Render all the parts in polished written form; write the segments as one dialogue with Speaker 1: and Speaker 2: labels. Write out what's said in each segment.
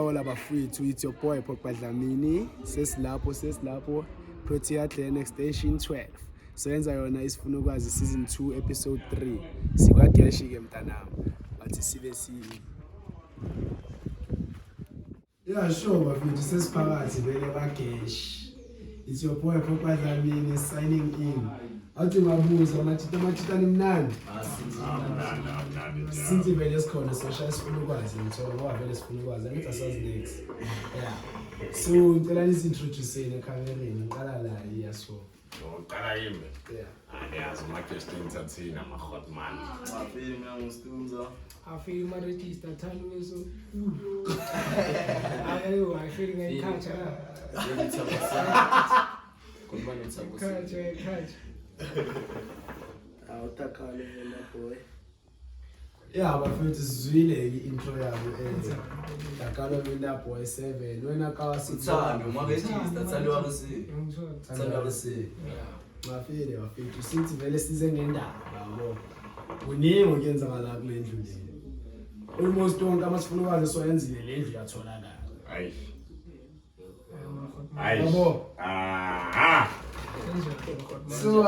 Speaker 1: Hola bafowethu, it's your boy Papa Dlamini. Sesilapho Protea Clear Next Station 12. Soyenza yona isifuna ukwazi season 2 episode 3. Sikwageshi ke mntanami. Bathi sibe si. Yeah, sure bafowethu sesiphakathi vele bageshi. It's your boy Papa Dlamini signing in. Athi ngabuza amachita nimnandi. Since vele sikhona social sifuna ukwazi ngithola ngoba vele sifuna ukwazi angithi asazi next. Yeah. So ngicela nisintroduce ekhamereni ngiqala la yaso.
Speaker 2: Uqala yimi.
Speaker 1: Yeah.
Speaker 2: Angiyazi ama-guest engizathina ama-hot man.
Speaker 3: Afike mina ngistunza.
Speaker 4: Afike ma-register thani so. I feel ngayikhatsha la.
Speaker 3: Kumbani utsabusi.
Speaker 4: Khatsha.
Speaker 1: Awutakale wena boy. Yeah, bafethu sizwile intro yabo Takalo wena boy 7 wena kawa
Speaker 3: Sithando ma-register tsalo abasi. Tsalo abasi.
Speaker 1: Mafile bafethu sithi vele size ngendaba yabo. Kuningi okuyenzakala kule ndlu le. Almost wonke amasifuna ukwazi soyenzile le ndlu yatholakala.
Speaker 2: Hayi.
Speaker 1: Yabo. So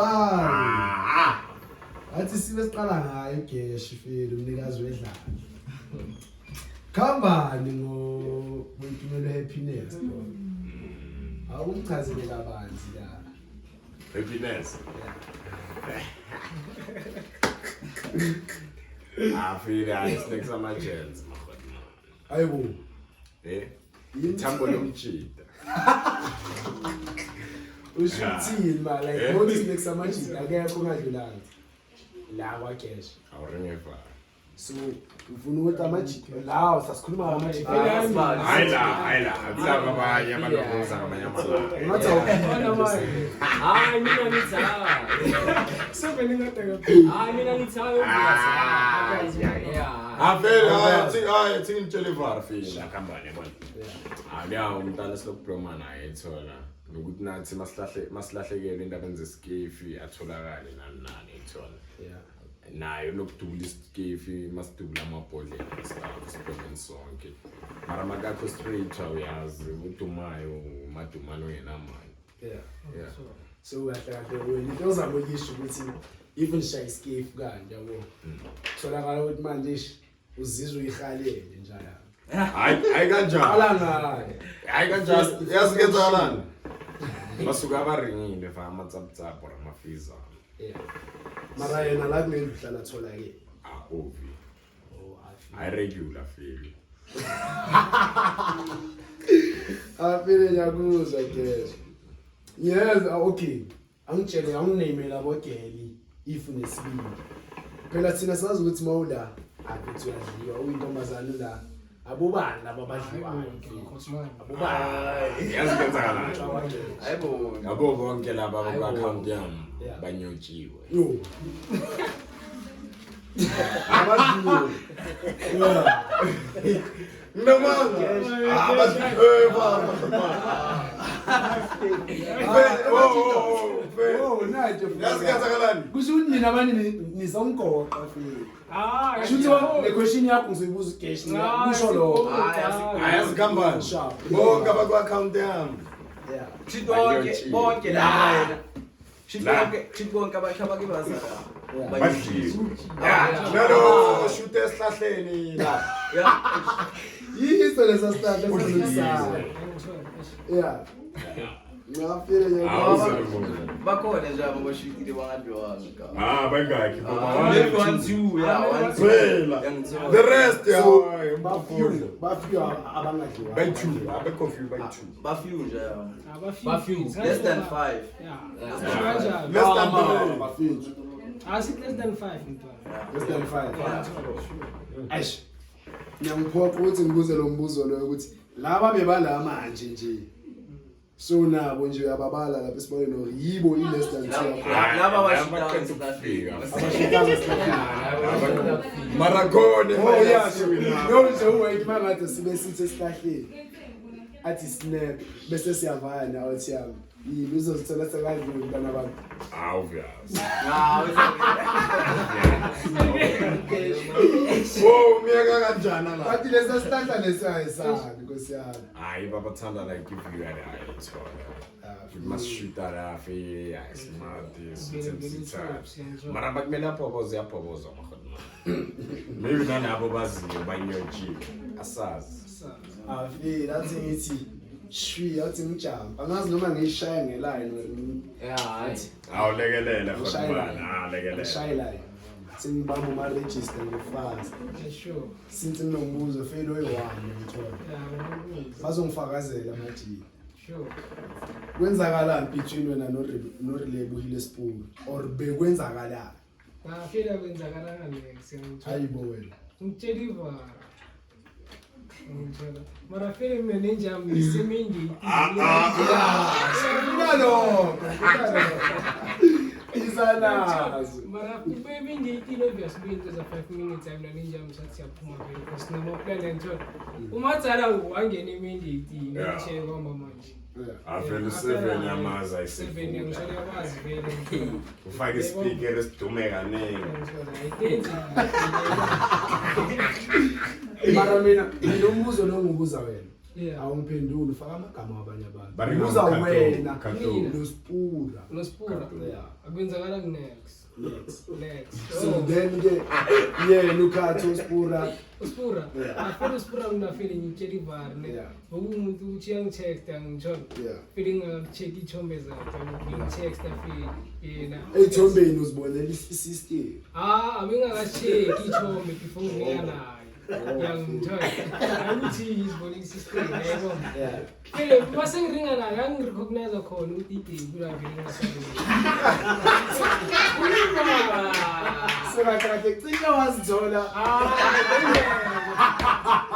Speaker 1: athi sibe siqala ngayo igeshi file umnikazi wedlala. Khambani ngoMpumelo Happiness. Awumchazele kabanzi la.
Speaker 2: Happiness. Afika isnex ama-chance ma-hot man.
Speaker 1: Ayibo.
Speaker 2: Ithambo lomjida.
Speaker 1: Ushuthini ma like what is next amajita akekho ngadlulanga. La kwageshi.
Speaker 2: Awuringeva.
Speaker 1: So ufuna ukuthi amajita la sasikhuluma ngamajita.
Speaker 2: Hayi la. Akuthaba abanye abantu boza ngamanye amalanga.
Speaker 1: Ngathi
Speaker 4: Hayi mina ngithawa. So bengingadeka. Hayi mina ngithawa.
Speaker 2: Avele thina ngitshela ivar fini akambane yabona. Akuya umntana silokubloma naye ethola nokuthi nathi masilahlekele indabeni zesikefi atholakale nani ethola.
Speaker 1: Yeah.
Speaker 2: Nayo lokudubula isikefi masidubula amabhodlela sibhekene sonke. Mara makakho straight uyazi udumayo madumano yenamani.
Speaker 1: Yeah. So kahle wena into ozama ukisho ukuthi even shy escape kanti yabo. Tholakala ukuthi manje uzizwe uyihalele njalo.
Speaker 2: Hayi kanjani.
Speaker 1: Alanga.
Speaker 2: Hayi kanjani. Yasikenzalana. Basuka abaringile fa amatsaptsap or amafiza.
Speaker 1: Yeah. Mara yena la kule ndhlala thola ke.
Speaker 2: Ovi.
Speaker 1: Oh,
Speaker 2: I regular feel.
Speaker 1: Afile yakuzwa ke. Yes, okay. Angitshele anginame labo geli if nesibili. Phela thina sazi ukuthi mawula abethi uyadliwa uyintombazana la. Abobani laba badliwayo. Abobani.
Speaker 2: Yasikenzalana.
Speaker 3: Hayibo.
Speaker 2: Yabo bonke laba ku-account yami banyotshiwe.
Speaker 1: Yo. Abadliwe.
Speaker 2: Ngamanga.
Speaker 1: Oh, nayo.
Speaker 2: Yasikenzalana.
Speaker 1: Kusho ukuthi nina abanye nizongoqa futhi. Shuthi le question yakho ngizoyibuza ugeshi ngisho lo.
Speaker 2: Ayasikambani. Bonke abaku-account yami.
Speaker 1: Yeah.
Speaker 3: Bonke la. Bonke abashaba ke bazala.
Speaker 2: Badliwe. Nalo shoot esihlahleni la.
Speaker 1: Yiso lesa start esizisa. Yeah. Ngafile yakho.
Speaker 3: Bakhona nje abashikile bangadliwa ka.
Speaker 2: Bangakhi
Speaker 3: Maybe 1 2 yeah 1 2.
Speaker 2: The rest
Speaker 1: bafika abangadliwa.
Speaker 2: bayi-2 abe-confuse bayi-2
Speaker 3: Bafew nje.
Speaker 4: Bafuse.
Speaker 3: Less than 5.
Speaker 4: Yeah.
Speaker 2: less than 3
Speaker 1: bafika.
Speaker 4: Asithi less than 5 mntwana.
Speaker 1: Less than 5. Aish. Ngiyangiphoqa ukuthi ngibuze lo mbuzo lo ukuthi laba bebala manje nje. So nabo nje ababala lapha esibone no yibo i-less than 2.
Speaker 3: Laba
Speaker 2: abashitanga
Speaker 1: Abashitanga silahlana.
Speaker 2: Maragone
Speaker 1: Oh yeah, no nje uwait mangathi sibe sithi esihlahleni. athi snap bese siyavana awuthi yami yini uzozithola sekadlula umntana bami
Speaker 2: Obvious.
Speaker 1: oh miyaka kanjani la athi lesa sihlahla lesayisana Nkosi yami
Speaker 2: Hayi babathanda like give you that you must shoot that off smart mara bakumele aphokoze yaphokoza mahona maybe nalabo baziyo bayinyoji asazi
Speaker 1: afi lathi ngithi shwi yathi ngijump angazi noma ngishaya ngeline
Speaker 3: hayi
Speaker 2: awulekelela khona lekelela
Speaker 1: shayline sengibamba uma register ngefast
Speaker 4: sure
Speaker 1: since nginombuzo fail oyi1 ngithola bazongifakazela mathi
Speaker 4: sure
Speaker 1: kwenzakalani between wena no Relebohile Sipho or bekwenzakalani
Speaker 4: ngafika kwenzakalana next
Speaker 1: hayibo wena
Speaker 4: ngitsheliva mara fele manager yami isemingi
Speaker 1: isanazo
Speaker 4: mara kubebi ngithi obviously into za 5 minutes I'm manager yami sathi siyaphuma vele because noma plan and talk umatsala wangena imindi ngishe kwamba manje
Speaker 2: after 7 yamaza
Speaker 4: seven ngishaya yabazi vele
Speaker 2: ufake speaker esidume kaningi
Speaker 1: mara mina ngilombuzo lo ngibuza wena
Speaker 4: yeah
Speaker 1: awungiphenduli ufaka amagama wabanye abantu
Speaker 2: Bari
Speaker 1: ubuza
Speaker 2: ngomkhatho,
Speaker 1: wena
Speaker 2: mkhatho.
Speaker 1: noSipura
Speaker 4: noSipura akwenzakala next
Speaker 1: so then ke yena ukhatho uSipura
Speaker 4: uSipura
Speaker 1: Yeah.
Speaker 4: after uSipura unafeli ngitsheliva ne
Speaker 1: Yeah.
Speaker 4: umuntu uthi yangicheck ngitshona
Speaker 1: yeah
Speaker 4: feeling check ichombe zakhe ngitcheck afeli yena
Speaker 1: eyithombeni uzibonela isystem
Speaker 4: abengakasheki ichombe before ngiya nayo yangithola ukuthi izibone isystem yebo
Speaker 1: yeah
Speaker 4: phela mase ngiringa nayo angirecognize khona ukuthi idini kula vele
Speaker 1: sekakade cishe wazithola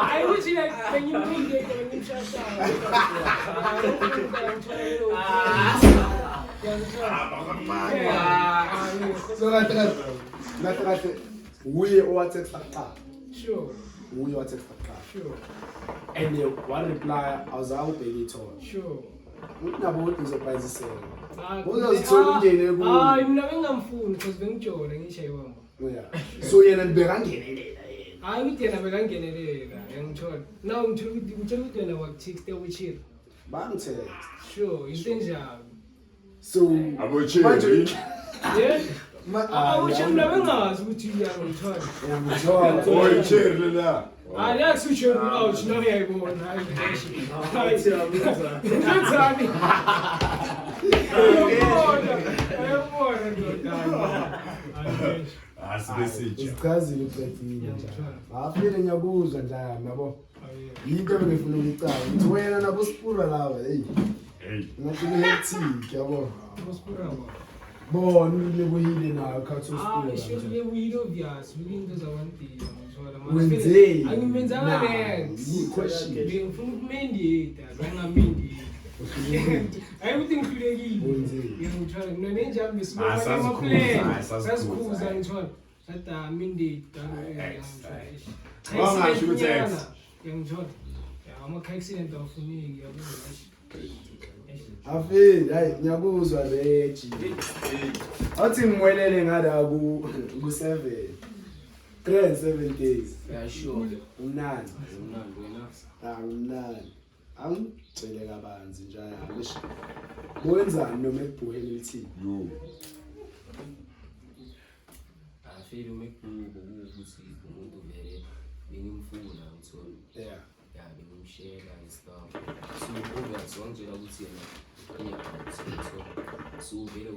Speaker 4: I wish like when you bring it when you shut
Speaker 1: so kade uye owatexta kuqala
Speaker 4: Sure,
Speaker 1: uye watexta kuqala
Speaker 4: sure,
Speaker 1: and one reply awuzange ubheke ithola
Speaker 4: sure.
Speaker 1: nabo kodwa uzobhayizisela uzozithola umndeni kuyo
Speaker 4: Hayi mina bengamfuni because bengijona ngishayibamba.
Speaker 1: yeah so yena bekangenelela yena
Speaker 4: Hayi ukuthi yena bekangenelela yangithola. Now ngithola ukuthi wena wakutext uChiri.
Speaker 1: bangithe
Speaker 4: Sure, into enjalo.
Speaker 1: so
Speaker 2: abocheri
Speaker 4: Yeah? UChiri mina bengazi ukuthi uyangithola.
Speaker 1: ngithola
Speaker 2: oy cheri la
Speaker 4: Hayi yakuthi uChiri out no yayibona hayi ngithi. Hayi Ngithani. Ayabona ndoda.
Speaker 2: asibesija
Speaker 1: isichazile uqedile njalo afile ngiyakuzwa njalo yabo yinto ebengifuna ukuyicala ukuthi wena nabo Sipura lawa hey
Speaker 2: hey
Speaker 1: ngathi hectic yabo
Speaker 4: Uspura.
Speaker 1: bona uLebohile nayo khatho
Speaker 4: Isho
Speaker 1: Sipura
Speaker 4: le wilo obvious into zawanti
Speaker 1: wenzeni
Speaker 4: angimenzanga next
Speaker 1: question
Speaker 4: ngifuna ukumendita ngamendita ayikuthi ngihlulekile
Speaker 1: wenzeni
Speaker 4: ngithola mina nenjami
Speaker 2: Sasikhuza,
Speaker 4: ngithola sada mendita
Speaker 2: Wangasho ukuthi ex.
Speaker 4: ngithola ama accident afuneki yabo
Speaker 1: afile hayi ngiyakuzwa leji athi ngimwelele ngala ku 7 7 days
Speaker 3: yeah sure
Speaker 1: umnandi
Speaker 3: umnandi wena
Speaker 1: umnandi angicele kabanzi njalo ngisho wenzani noma ekubhuheni lithi
Speaker 2: yo
Speaker 3: afeli umekubo ukuthi umuntu vele bengimfuna ngithola
Speaker 1: yeah
Speaker 3: ya bengimshela stuff so ubuyazwa ngitshela ukuthi yena so vele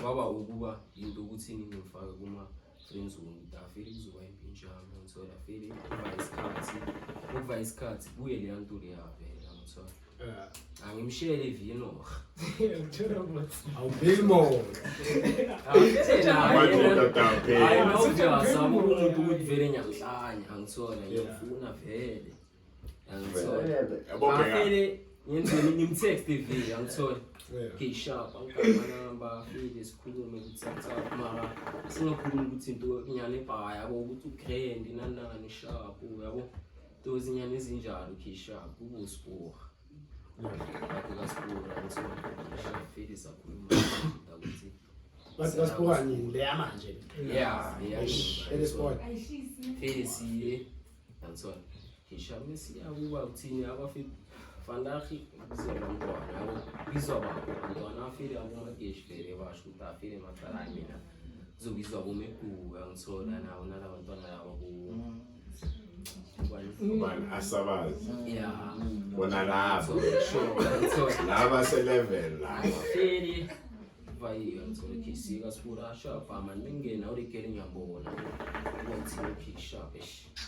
Speaker 3: kwaba ukuba into ukuthi ngimfaka kuma friends wonke afeli kuzoba impinjana ngithola afeli ukuba isikhathi kuye le nto le yavela ngithola angimshele vino
Speaker 4: ngithola ukuthi
Speaker 1: awubhilmo
Speaker 3: hayi nokuyasaba umuntu ukuthi vele ngiyahlanya ngithola ngiyafuna vele ngithola afeli ngenzeni ngimtext vele ngithola okay sharp angikama afeli sikhulume ukuthi WhatsApp mara singakhuluma ukuthi into inyane ebhaya yabo ukuthi ugrand nanani sharp yabo tozinyane ezinjalo okay sharp ubuSipura Lapho kaSipura ngithola feli sakhuluma ukuthi
Speaker 1: Bathi basibuka nini le yamanje le.
Speaker 3: yeah
Speaker 1: Esport.
Speaker 3: feli siye ngithola ngisho mesiya kuba uthini abafiki Fandahi bizobantwana yabo bizobaba abantwana afile abomageshi vele basho ukuthi afile emaqala mina zobizwa bomekuka ngithola nawo nalabantwana labo ku
Speaker 2: Ubani asabazi.
Speaker 3: yeah
Speaker 2: Bona lapho.
Speaker 3: ngithola
Speaker 2: Laba se-level la.
Speaker 3: afile vayiyo ngithola kisi kaSipura sharp amani ngena uligele ngiyabona ukuthi ukhisha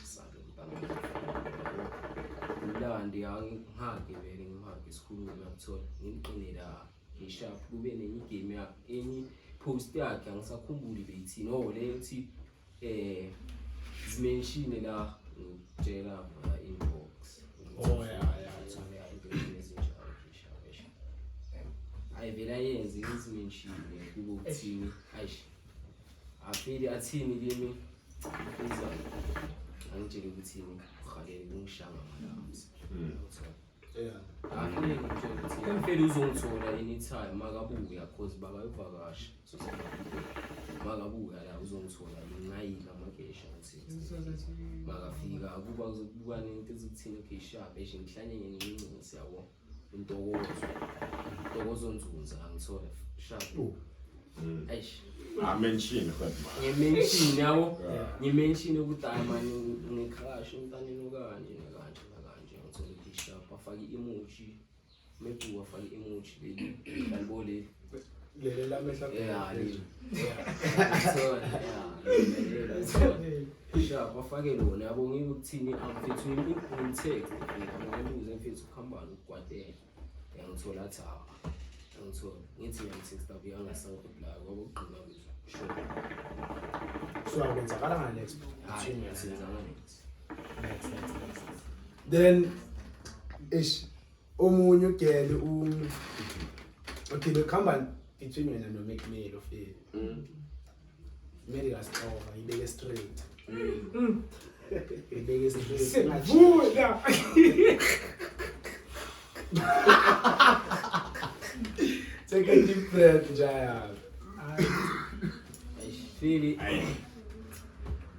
Speaker 3: salo mntana Mlandi angihage vele ngimhage isikhulumi ngakuthola ngimqine la ngisharp kube nenye game ya enye post yakhe angisakhumbuli beyithini le uthi zimenshine la ngitshela inbox ayivela yenze izimenshine kube ukuthini ayish afeli athini kimi izana angitshela ukuthini uhalele ngishanga malamzi afile ngitshela ukuthi emfeli uzongithola anytime makabuya cause bakayovakasha so makabuya la uzongithola ngingayika amagesha makafika kuba nento ezikuthini ukhisha beshe ngihlanye ngincinci yabo intokozo nzunza ngithola sharp aish
Speaker 2: Mention kodwa.
Speaker 3: ngimention yabo ngimention ukuthi hayi manje ngikhasha umntaneni okanje nakanje ngithola ukhisha bafaka emoji mebu wafaka emoji leli dalibole
Speaker 1: Lele la mehla.
Speaker 3: yeah sharp bafake lona yabo ngikuthini amfethu ngimtext ngibuze mfethu ukhambani ukugwadela ngithola tha ngithola ngithi ngiyamtext abuya ngasangipla ngoba uqina sure
Speaker 1: So akwenzakala ngale next.
Speaker 3: next
Speaker 1: Then ish omunye ugele okay the company between wena no McMill of it. Mary Gastova ibeke straight. Ibeke straight.
Speaker 4: Vuda.
Speaker 1: Take a deep breath, Jaya.
Speaker 3: ayifili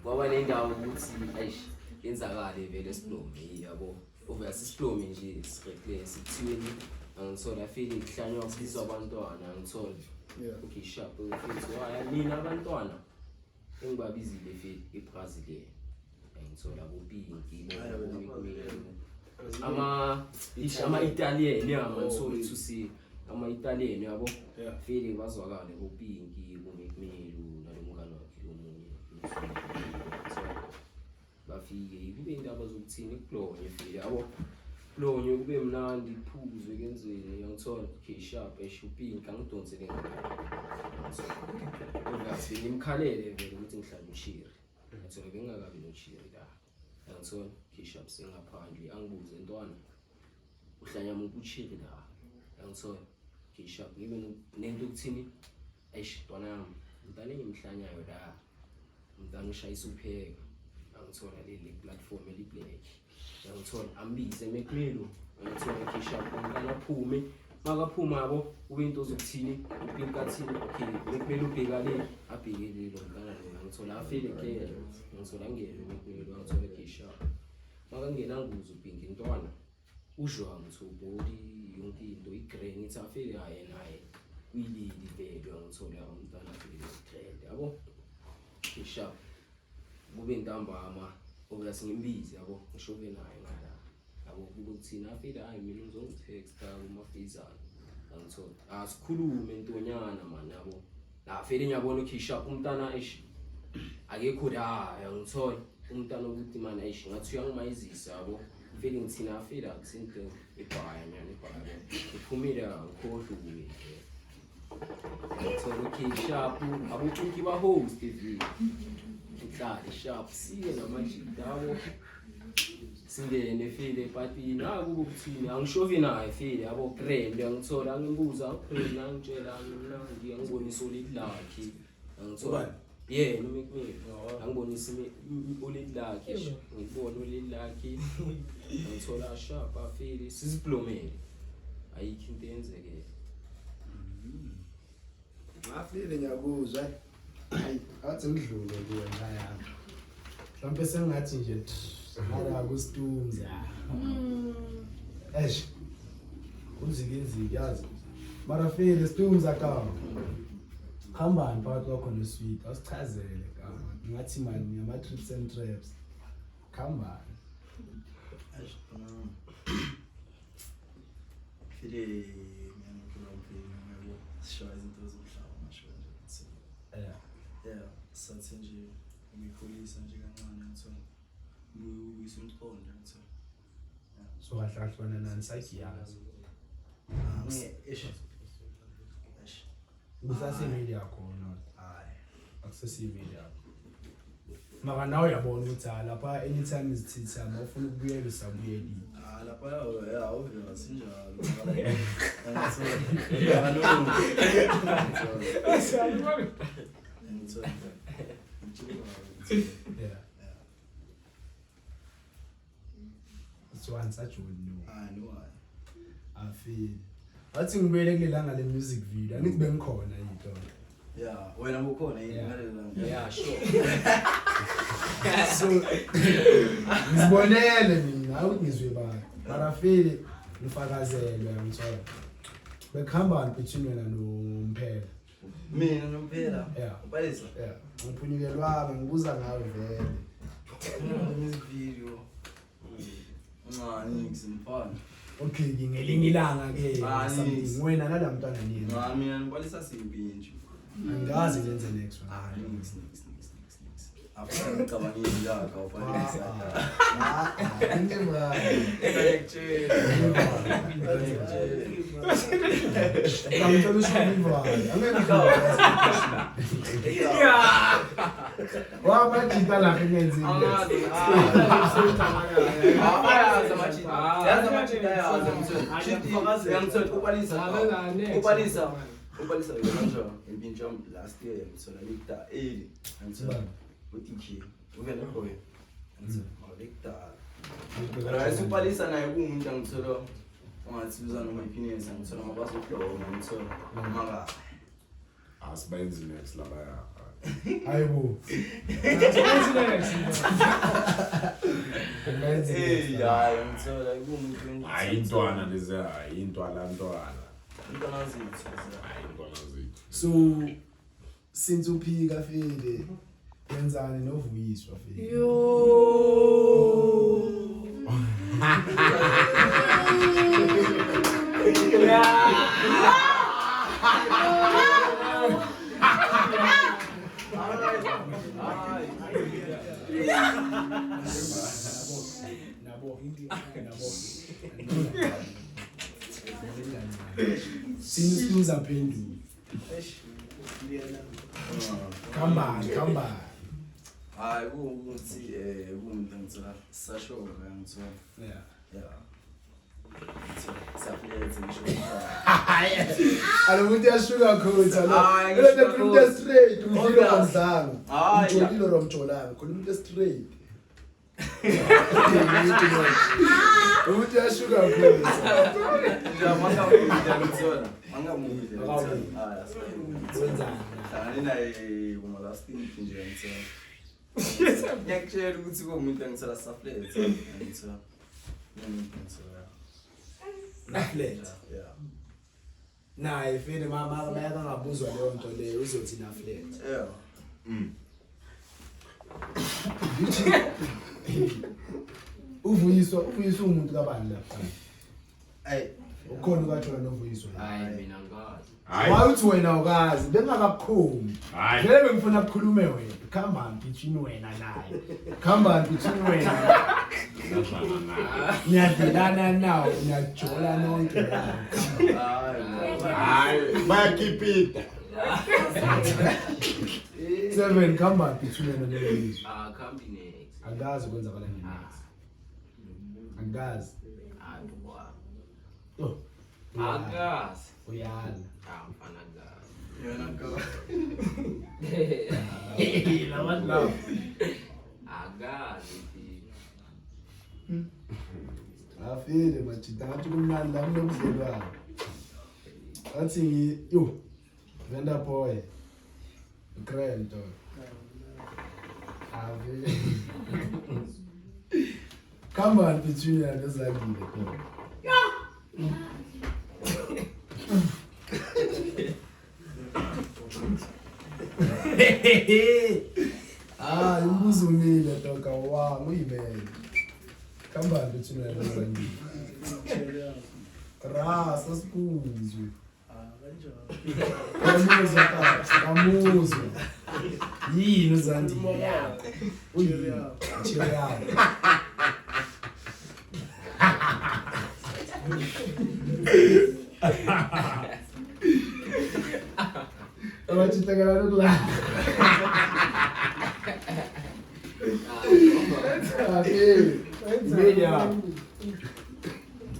Speaker 3: kwaba nendawo ukuthi ayish yenzakale vele esiplomi yabo obviously isiplomi nje sireckless sithiweni angithola feel ihlanywa kubizwa abantwana ngithola okay sharp futhi waya mina abantwana engibabizile feel eBrazil ngithola bopinki ama Italian yamantsoli to see ama Italian yabo feel bazwakale bopinki bomekmelu nalomkano wakhe omunye bafike kube indaba zokuthini kublonye feel yabo Blonye kube mnandi iphuzwe kenzweni ngithola okay sharp eshupinki angidonsele ngathi ngimkhalele vele ukuthi ngihlala ushiri ngithola bengakabi noshiri la ngithola okay sharp sengaphandle angibuze ntwana uhlanya umuntu ushiri la ngithola okay sharp ngibe nento ukuthini ayish ntwana yami mntana engimhlanyayo la mntana ushayisa upheka ngithola le platform eliblack ngithola ambize McMill ngithola Kisha ngana phume makaphuma yabo kube into zokuthini impinkathini okay McMill ubheka le abhekele lo ngana lo ngithola afile ke ngithola ngene McMill ngithola Kisha makangena nguzo ubhinga intwana ushwa ngithubodi yonke into igrain ngithi afile hayi naye uyilili vele ngithola umntana afile trend yabo Kisha kube intambama oba singimbizi yabo ngisho ke naye ngala yabo ukuthina afika hayi mina ngizongitext uma fezana ngithola asikhulume intonyana man yabo la afike ngiyabona ukhisha umntana ish akekho la ngithola umntana ukuthi man ish ngathi uyangimayizisa yabo vele ngithina afika kusinto ebhaya nyane ebhaya iphumile ngikhohluke ngithola ukhisha abuciki ba host TV Ihlale sharp siye namajidawo singene file patini akubo kuthini angishovi naye file yabo grand ngithola ngimbuza grand ngitshela mina ngiyangibona isolid lakhe ngithola Yeah, no make me. Angibonisa oledi lakhe. Ngibona oledi lakhe. Ngithola sharp afeli siziplomele. Ayikho into yenzeke.
Speaker 1: Ngafile ngiyakuzwa. Hayi, athi ngidlule kuwe ngaya. Mhlawumbe sengathi nje ngala kustumza. Eish. Unziki yazi. Mara file stumza ka. Khambani phakathi kwakho nesweet asichazele ka. Ngathi mani ngama trips and traps. Khambani.
Speaker 5: Eish. File sisho izinto zomhlaba ngisho nje. Yeah, sathi nje ngikhulisa nje kancane ngithola. Uyisumqondo ngithola.
Speaker 1: So kahle nani sayiyazi.
Speaker 5: Eish.
Speaker 1: Usase media khona.
Speaker 5: Hayi.
Speaker 1: Akusesi media. Maka nawe uyabona ukuthi lapha anytime izithitha mawufuna ukubuyela usabuyeli.
Speaker 5: Lapha ya ovela sinjalo.
Speaker 1: Yeah. So ansajoni no.
Speaker 5: No.
Speaker 1: I feel. Athi ngibuyele kulelanga le music video. Angithi bengikhona yito.
Speaker 5: Yeah, wena ukhona yini ngale
Speaker 3: Yeah, sure.
Speaker 1: So ngizibonele mina awungizwe ba. Mara feel ngifakazelwe ngithola. Bekhamba between wena noMphela.
Speaker 5: Mina noMphela.
Speaker 1: Yeah.
Speaker 5: Ubalisa.
Speaker 1: Yeah. Ngiphunyukelwa ngibuza ngawe vele.
Speaker 5: Music video. Ngizimfana.
Speaker 1: Okay, ngelinye ilanga ke something wena nalamntwana nini.
Speaker 5: Mina ngibalisa simbi nje.
Speaker 1: Angazi ngenze next one.
Speaker 5: Nix. After ngicabangile la ka ubalisa.
Speaker 1: Ngimba. Ngicela ushayimba. Wa majita la ngenze.
Speaker 5: Ubalisa manje impintsha last year ngithola likda eli ngithola uTK uvela boy ngithola likda ayise ubalisa naye kuumuntu ngithola ongathi uzana noma opinions ngithola mabaso flow ngithola maka
Speaker 2: asibenzi next laba ya
Speaker 1: Hayibo.
Speaker 5: hayi ngithola kuumuntu
Speaker 2: hayi intwana lezi hayi intwana
Speaker 5: intwana zithu
Speaker 2: hayi intwana zethu.
Speaker 1: So since uphika file wenzani novuyiswa file. Sinisiza phenduka. Khambani.
Speaker 5: hayi ukuthi kuumuntu ngithola sasho ngithola yeah sapheleze ngisho
Speaker 1: Alokuthi yashuka khona lo.
Speaker 5: Hayi,
Speaker 1: Lo
Speaker 5: ngisho
Speaker 1: umuntu straight umfilo
Speaker 5: Obvious.
Speaker 1: kamzanga.
Speaker 5: Hayi.
Speaker 1: Ujolile lo mjolanga, khona umuntu straight. Umuntu yashuka khona.
Speaker 5: naye kumalastini nje ngiyakutshela ukuthi kuwumuntu engithola saflet ngithola
Speaker 1: Naflet.
Speaker 5: yeah
Speaker 1: Naye file mama bayaka ngabuzwa leyo nto leyo uzothi naflet.
Speaker 5: yeah
Speaker 1: Uvuyiswa umuntu kabani lapha.
Speaker 5: hey
Speaker 1: Ukhona ukathola novuyiswa.
Speaker 3: Hayi mina ngazi.
Speaker 1: Why uthi wena ukazi bengakakukhumi.
Speaker 2: Hayi.
Speaker 1: Vele bengifuna ukukhulume wena. Khamba between wena naye. Khamba between wena.
Speaker 2: Sahlala naye.
Speaker 1: Niyadlelana nawo, niyajola nonke la.
Speaker 2: Hayi bayakhipita.
Speaker 1: 7 khamba between wena novuyiswa.
Speaker 3: Khambi next.
Speaker 1: Angazi kwenzakala next. Angazi.
Speaker 3: Adwa.
Speaker 1: Oh.
Speaker 3: Akazi.
Speaker 1: Uyala.
Speaker 3: Mfana akazi.
Speaker 5: Yona ka.
Speaker 1: Lawan law.
Speaker 3: Akazi.
Speaker 1: Afile machita ngathi kumnandi la kunomzelwa. Athi yo venda boy. Grand dog. Ave. Come on between you and Zagile. Ah, imbuzo mina doka wow, uyibele. Come on between you and Zagile. Rasa sikuzwe. Kamuzwa ka, kamuzwa. Yini uzandi yakho? Cheria. Abachitagala nokula.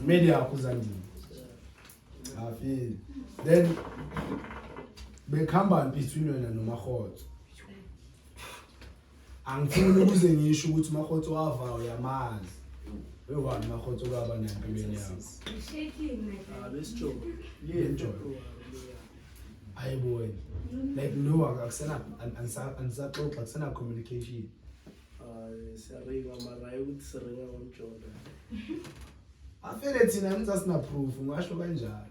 Speaker 1: Media kuzandi. Afil. Then bekhamba between wena noMakhotso. Angifuni ukuze ngisho ukuthi uMakhotso wava uyamazi. Wewani uMakhotso kwaba nempilweni yakho.
Speaker 5: Let's joke.
Speaker 1: Enjoy. Hayibo. Like no akusena ansaxoxa akusena communication.
Speaker 5: Siyarika mara ukuthi siringa ngomjola.
Speaker 1: Afele thina ngisasina proof ngasho kanjalo.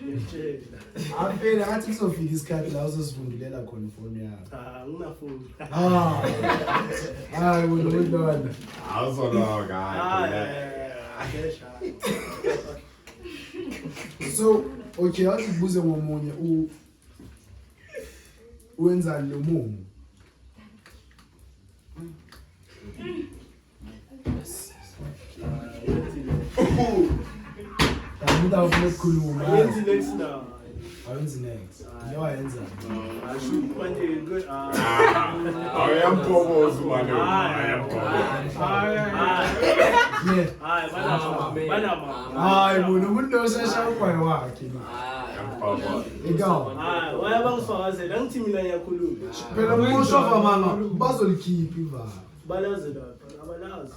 Speaker 5: Ngitshela.
Speaker 1: Afele ngathi kuzofika isikhathi la uzosifundulela khona ifoni yakho.
Speaker 5: Ngingafundi.
Speaker 1: Hayi wena.
Speaker 2: Awuzoloka.
Speaker 1: So, okay, athi kubuze ngomunye uwenza lo mumu. Umuntu afuna ukukhuluma.
Speaker 5: Yenzi next now.
Speaker 1: Awenzi next. Yo ayenza.
Speaker 5: Ashu manje good.
Speaker 2: Ayampokoza manje. Ayampokoza.
Speaker 1: Hayi bona umuntu osesha ukwayo wakhe. Ikaw.
Speaker 5: Wayabangifakazela ngithi mina ngiyakhuluma.
Speaker 1: Phela umusho mama bazolikhipha iva.
Speaker 5: Balazi lapha abalazi.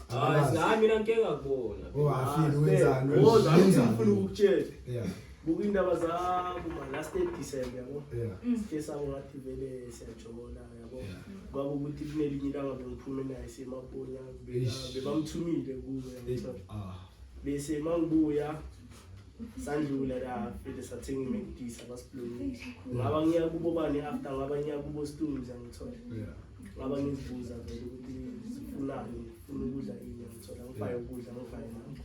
Speaker 3: Nami mina ngeke ngakubona.
Speaker 1: Oh afile wenzani?
Speaker 5: Ngifuna ukutshela.
Speaker 1: Yeah.
Speaker 5: Buku indaba zabo last December yabo.
Speaker 1: Yeah.
Speaker 5: Sike sawo ngathi vele siyajola yabo. Kwaba ukuthi kunelinye ilanga bengiphume naye seMaponya bebamthumile kuwe. Bese mangibuya sandlula la bese sathenga iMcD's abasiblonile. Ngaba ngiya kubo bani after ngaba ngiya kubo Stones angithola.
Speaker 1: Yeah.
Speaker 5: Ngaba ngizibuza vele ukuthi sifunani, ufuna ukudla yini ngithola ngifaye ukudla ngifaye nami.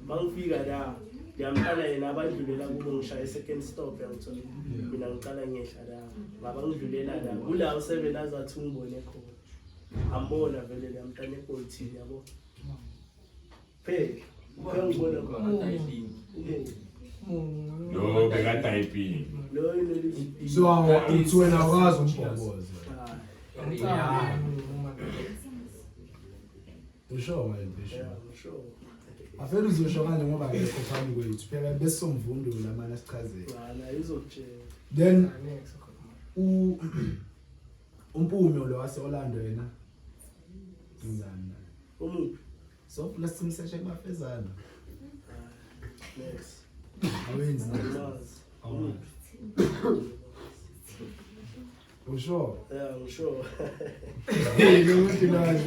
Speaker 5: Mangifika la ngiyamqala yena abadlulela kubo ngishaya second stop yangithola. Mina ngiqala ngehla la. Ngaba ngidlulela la. Kula u7 azathi ungibone khona. Ambona vele le mntana ePoltini yabo. Phela ngibona khona typing.
Speaker 2: No, beka typing.
Speaker 5: Lo yini
Speaker 1: So uthi wena wazi umbhobhozo. Usho manje
Speaker 5: sure.
Speaker 1: Afela uzosho kanje ngoba ngekho phambili kwethu phela bese somvundo lamana sichazele.
Speaker 5: Wala izokutshela.
Speaker 1: Then umpumi lo wase Orlando yena ngizana.
Speaker 5: Umuphi?
Speaker 1: So plus simseshe kubafezana.
Speaker 5: Next.
Speaker 1: Awenzi
Speaker 5: Mazi.
Speaker 1: Usho.
Speaker 5: Yeah, I'm sure.
Speaker 1: Lo uthi nani?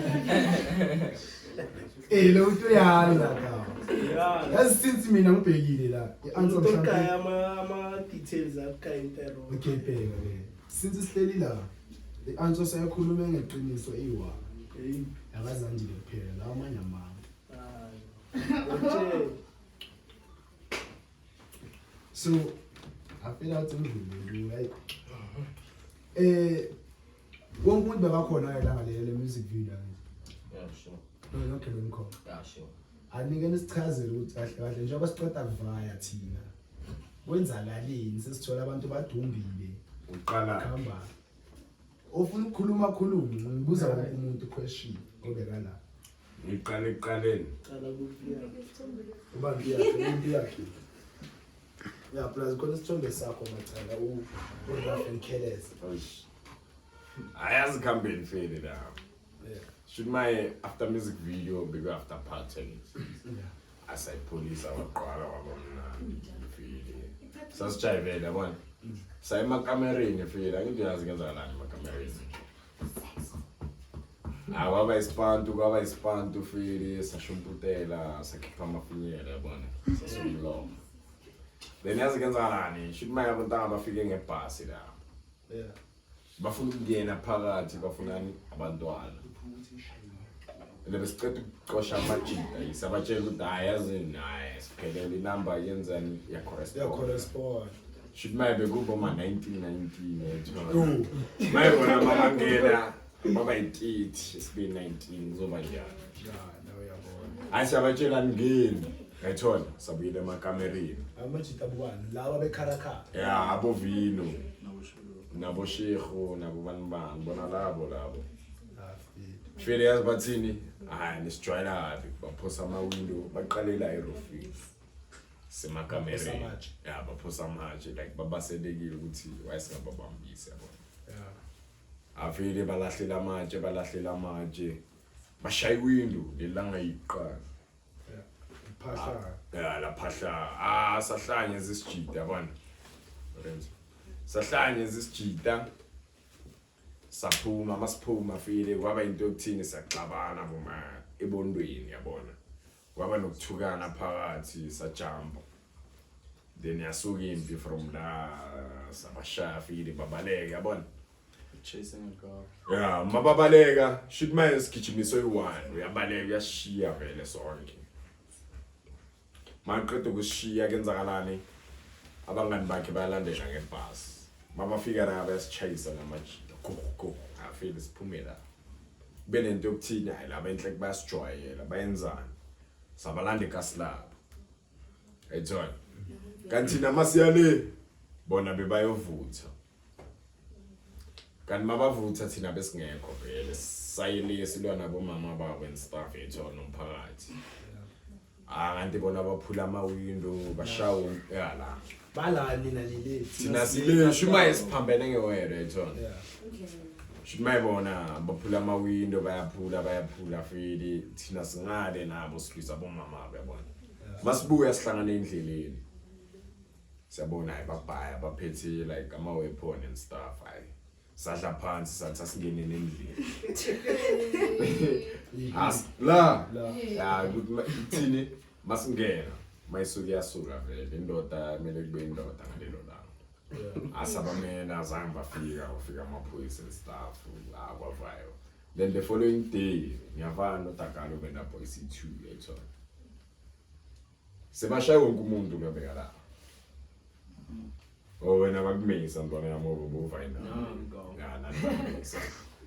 Speaker 1: Lo uthi yala ka.
Speaker 5: Yeah.
Speaker 1: Yasithi mina ngibhekile la. I-answer mhlawumbe.
Speaker 5: Ukaya ama details akha impero.
Speaker 1: Okay bheka ke. Since sihleli la. I-answer sayakhuluma ngeqiniso iwa.
Speaker 5: Hey.
Speaker 1: Yakazandile kuphela la amanye amanga.
Speaker 5: Okay.
Speaker 1: So I feel out ngidlule right. Wonke umuntu bekakhona la ngale music video.
Speaker 3: Yeah, sure.
Speaker 1: No ke ngikho.
Speaker 3: Yeah, sure.
Speaker 1: Anike nisichazele ukuthi kahle kahle njengoba siqeda kuvaya thina. Kwenzakaleni sesithola abantu badumbile.
Speaker 2: Uqala.
Speaker 1: Khamba. Ofuna ukukhuluma ngibuza wonke umuntu question obeka la.
Speaker 2: Iqale eqaleni.
Speaker 5: Qala kufiya.
Speaker 1: Uba ngiyakhe. Yeah, plus khona isithombe sakho mathanda uRaf and Kelez.
Speaker 2: Ayazikhambeni feli la.
Speaker 1: Yeah.
Speaker 2: Should my after music video bigger after party.
Speaker 1: Yeah.
Speaker 2: As I police abaqala wabona feli. Sasijayive yabona. Sa emakamereni feli angiyazi ngenzakalani emakamereni. Kwaba ispantu feli sashumputela sakhipha amafinyela yabona. Sasumlomo. Then yazi ngenzakalani should my abontanga bafike ngebhasi la.
Speaker 1: Yeah.
Speaker 2: Bafuna ukungena phakathi bafunani abantwana. Lebesiqeda ukuqosha amajita isabatshela ukuthi ayazini hayi siphelele inamba yenzani ya
Speaker 1: correspond.
Speaker 2: Should maybe kubo ma 1919 etho. Mayibona mabangena baba ithithi sibe 19 kuzoba njani.
Speaker 1: Yeah, now uyabona.
Speaker 2: Asabatshela ngeni. Ayithola sabuyile emakamereni.
Speaker 1: Amajita abukani laba bekharakha.
Speaker 2: Yeah, abovino. Nabo Shekho nabo banibani bona labo. Fele yazi bathini hayi nisijwayela kabi baphosa ama window baqalela erofini semakamereni yeah baphosa amatshe like babaselekile ukuthi wayesingababambisi yabo yeah afile balahlela amatshe bashaya window lelanga yiqala
Speaker 1: phahla
Speaker 2: la phahla sahlanye zisijida yabona sahlanye zisijida saphuma masiphuma file kwaba into yokuthini saxabana boma ebondweni yabona kwaba nokuthukana phakathi sajump then yasuka impi from la sabashaya file babaleka yabona
Speaker 5: chasing a car
Speaker 2: yeah mababaleka should manje sigijimiswe u1 uyabaleka uyashiya vele sonke maqedwe kushiya kenzakalani abangani bakhe bayalandela ngebhasi mabafika la bayasichayisa namajita go afile siphumela benento yokuthina hayi laba enhle bayasijwayela bayenzana sabalanda eKaslab ayithola kanti namasiyale bona bebayovutha kanti mabavutha thina besingekho vele sayile silwa nabo mama babo and staff ethola nomphakathi kanti bona baphula ama window bashawo yala
Speaker 1: balani nalile
Speaker 2: thina sile shuma esiphambene ngewere ethola
Speaker 1: yeah
Speaker 2: Shimayibona baphula ama window bayaphula fili thina singale nabo silwisa bomama yabona masibuya sihlangana endleleni siyabona ayibabhaya baphethe like ama weapon and stuff hayi sadla phansi sathi asingene endlini la ya kuthini masingena mayisuka yasuka vele indoda kumele kube indoda ngalelo la asabamena azange bafika amaphoyisa and stuff akwavayo then the following day ngiyavana noDakalo bena boys 2 ethola sebashaya wonke umuntu ngabeka la wena bakumisa ntwana yami obuvayina yeah nanimisa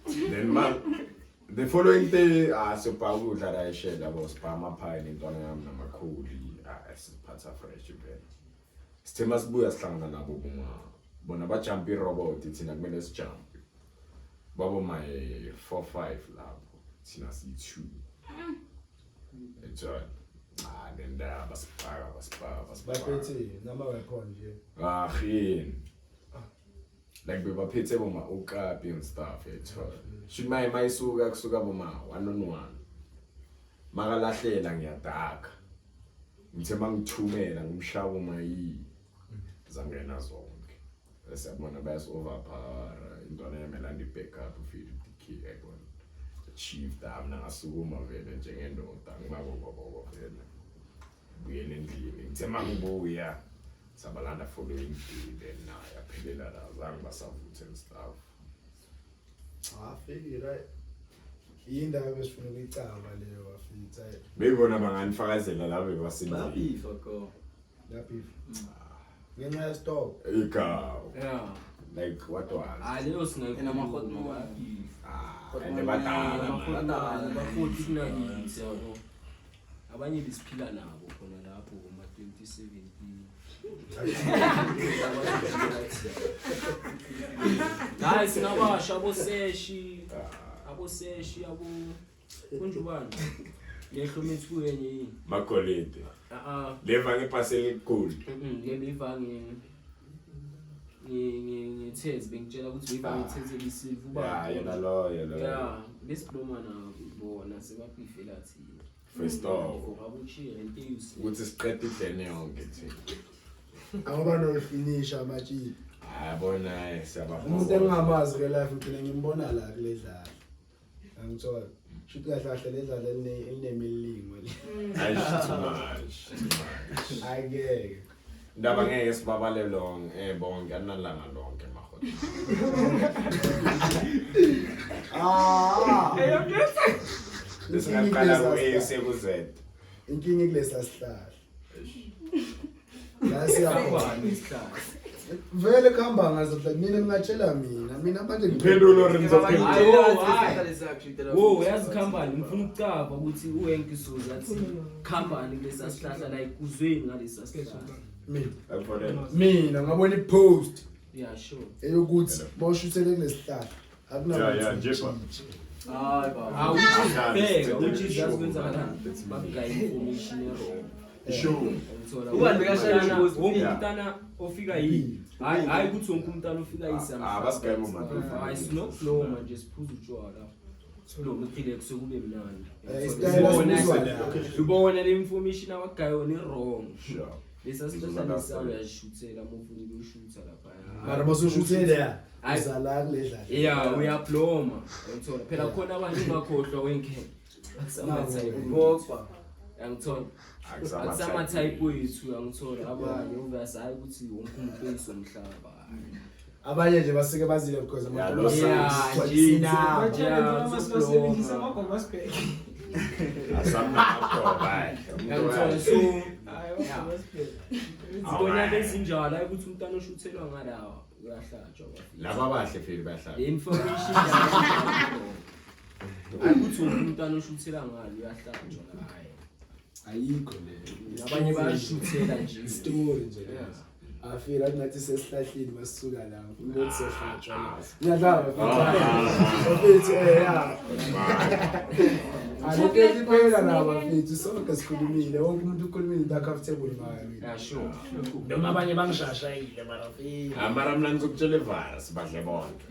Speaker 2: then the following day sopa ukudla la eshela abo spa amaphayini intwana yami namakhuli siphatha fresh vele sithema sibuya sihlangana nabo bona bajump irobot thina kumele sijump babo my 4-5 lapho thina si2 enjoy then basipaka
Speaker 1: baphethe nama weapon nje
Speaker 2: khin like bebaphethe boma okapi and stuff ethola should mayisuka kusuka boma 1-on-1 makalahlela ngiyadaka ngithe mangithumela ngimshabo mayi zangena zonke siyabona bayas overpower intwana yemelandi backup ufile DK yabona chief damna ngasukuma vele njengendoda ngibabo vele buyele endlini ngithe mangibuya sabalanda following day then yaphelela la zange basavuthe and stuff
Speaker 1: feel right indaba besifuna ukuyicaba leyo wafitha
Speaker 2: bebona banganifakazela labo basindile
Speaker 5: babifa go
Speaker 1: laphi ngenxa ya stop
Speaker 2: igaw
Speaker 3: yeah
Speaker 2: like what was
Speaker 3: leyo singa
Speaker 5: ena mahot mo
Speaker 2: and badala
Speaker 3: bafuthi kunakisi yabo abanye bisiphila nabo khona lapho ngoma 2017 hayi sinabasha aboseshi abo kunjubani Ngehlo methu yenye yini.
Speaker 2: Magolide. Leva ngephaseli elikhulu.
Speaker 3: Ngeliva ngithethe bengitshela ukuthi uyiva ngithethe lisilva uba.
Speaker 2: Yena lo.
Speaker 3: Yeah, besikhuluma nabo bona sebabhifela thina.
Speaker 2: First off.
Speaker 3: Ngobabuchiye entusi.
Speaker 2: Ukuthi siqede idlene yonke thina.
Speaker 1: Awuba no finish amatshili.
Speaker 2: Bona siyababona.
Speaker 1: Umuntu engingamazi ke life ngithina ngimbona la kule dlala. Angithola. Shuthi kahle le dlala elinemilimo le.
Speaker 2: Ayish.
Speaker 1: Ayeke.
Speaker 2: Ndaba ngeke sibabale lonke bonke analanga lonke mahodo. Lesingaqala ku-A
Speaker 1: inkinga kulesa sihlahla. La siyabona. Vele kuhamba ngazo mina ngingatshela mina manje
Speaker 2: Phendulo rimzo
Speaker 3: Wo yazi company ngifuna ukucaba ukuthi uwenke isoza athi company kulesa sihlahla like uzweni ngalesa sihlahla.
Speaker 1: mina ngabona ipost
Speaker 3: Yeah, sure.
Speaker 1: eyokuthi bawushuthele kulesihlahla
Speaker 2: Yeah, jepa.
Speaker 3: Which is just when babuka information errong.
Speaker 2: Sure.
Speaker 3: Umntana ofika yini? Hayi ukuthi wonke umntana ofika yisama.
Speaker 2: Basigayimo manje.
Speaker 3: Hayi sino flow manje siphuza utshwala. Lo mkhile kusukube mnandi. Ubona le information awagayo ni wrong.
Speaker 2: Sure.
Speaker 3: Lesa sihlahla sawo yashuthela mufuni uyoshutha lapha.
Speaker 1: mara basoshuthele ya izala kuledla
Speaker 3: Yeah, uyabloma. Ngithola phela khona abantu bakhohlwa wenkhe. Akusama type. Angithola. Akusama type wethu angithola abanye uvasayi ukuthi wonke umuntu oyisomhlaba.
Speaker 1: abanye nje basike bazile because
Speaker 3: Ngithola so Ngibona lezinjalo hayi ukuthi umntana oshuthelwa ngalawa uyahlatshwa bafika.
Speaker 2: Laba bahle phela bahlala.
Speaker 3: Information hayi ukuthi umntana oshuthela ngalo uyahlatshwa hayi.
Speaker 1: ayikho le
Speaker 3: Abanye bayashuthela nje
Speaker 1: story nje afika ngathi sesihlahleni masisuka la ukuthi sehlatshwa ngiyadlala mfethu ya Alekezi phela nabo mfethu sonke sikhulumile wonke umuntu ukhulumile into comfortable ngayo.
Speaker 3: Yeah, sure.
Speaker 1: Noma abanye bangishashayile mara mfethu.
Speaker 2: Amara mina ngizokutshela virus badle bonke.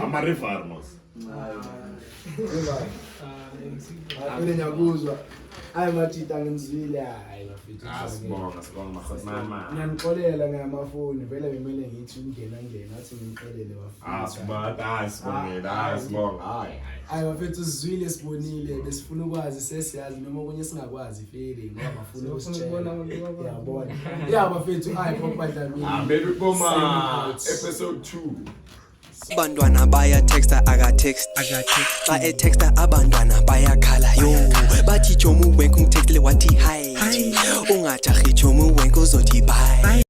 Speaker 2: Amari farmers.
Speaker 1: Hayi ngiyakuzwa. Hayi mathita ngimzwile hayi mfethu.
Speaker 2: Asibonga mahot mama.
Speaker 1: Ngiyanixolela ngamafoni vele ngimele ngithi ungena ngathi ngixolele bafethu.
Speaker 2: Asibonga.
Speaker 1: Hayi mfethu sizwile sibonile besifuna ukwazi sesiyazi noma okunye singakwazi feeling ngoba bafuna ukusitshela. Yabona. Yeah bafethu hayi popadlamini.
Speaker 2: Baby Boma episode 2.
Speaker 6: Abantwana baya texta aka text ba e texta abantwana bayakhala yo bathi Jomu wenku ngitextile wathi hi ungajahi Jomu wenku uzothi bye